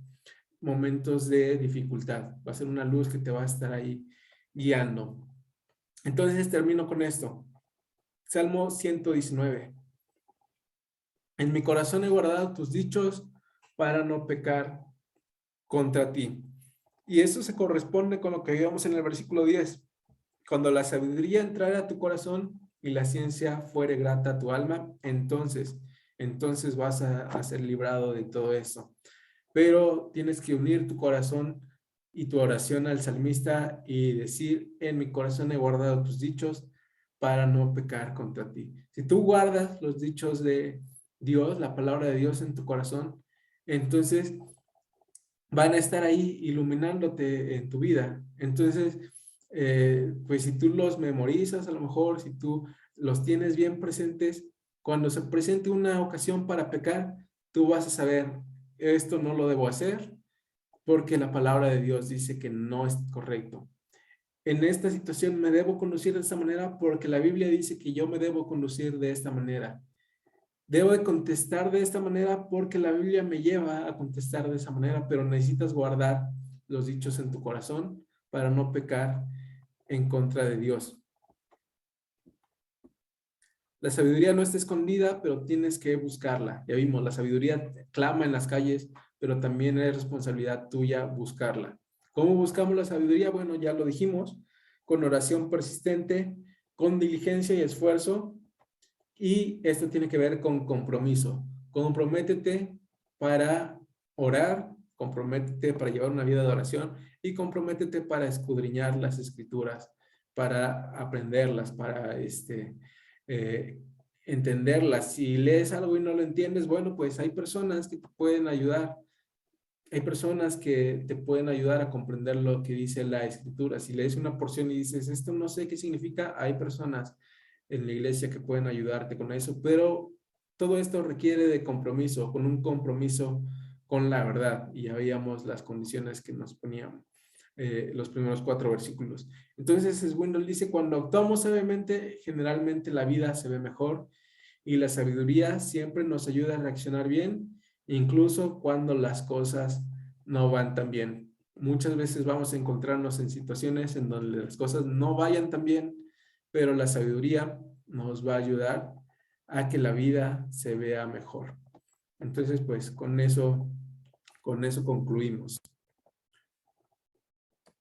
momentos de dificultad. Va a ser una luz que te va a estar ahí guiando. Entonces termino con esto. Salmo 119. En mi corazón he guardado tus dichos para no pecar contra ti. Y eso se corresponde con lo que vimos en el versículo 10. Cuando la sabiduría entrara a tu corazón y la ciencia fuere grata a tu alma, entonces vas a ser librado de todo eso. Pero tienes que unir tu corazón y tu oración al salmista y decir, en mi corazón he guardado tus dichos para no pecar contra ti. Si tú guardas los dichos de Dios, la palabra de Dios en tu corazón, entonces van a estar ahí iluminándote en tu vida. Entonces, pues si tú los memorizas, a lo mejor, si tú los tienes bien presentes, cuando se presente una ocasión para pecar, tú vas a saber, esto no lo debo hacer, porque la palabra de Dios dice que no es correcto. En esta situación me debo conducir de esta manera porque la Biblia dice que yo me debo conducir de esta manera. Debo de contestar de esta manera porque la Biblia me lleva a contestar de esa manera, pero necesitas guardar los dichos en tu corazón para no pecar en contra de Dios. La sabiduría no está escondida, pero tienes que buscarla. Ya vimos, la sabiduría clama en las calles, pero también es responsabilidad tuya buscarla. ¿Cómo buscamos la sabiduría? Bueno, ya lo dijimos, con oración persistente, con diligencia y esfuerzo, y esto tiene que ver con compromiso. Comprométete para orar, comprométete para llevar una vida de oración y comprométete para escudriñar las escrituras, para aprenderlas, para entenderlas. Si lees algo y no lo entiendes, bueno, pues hay personas que te pueden ayudar. Hay personas que te pueden ayudar a comprender lo que dice la escritura. Si lees una porción y dices, esto no sé qué significa, hay personas en la iglesia que pueden ayudarte con eso, pero todo esto requiere de compromiso, con un compromiso con la verdad. Y ya veíamos las condiciones que nos ponían los primeros 4 versículos. Entonces, Swindoll dice, cuando actuamos sabiamente, generalmente la vida se ve mejor y la sabiduría siempre nos ayuda a reaccionar bien, incluso cuando las cosas no van tan bien. Muchas veces vamos a encontrarnos en situaciones en donde las cosas no vayan tan bien, pero la sabiduría nos va a ayudar a que la vida se vea mejor. Entonces, pues con eso concluimos.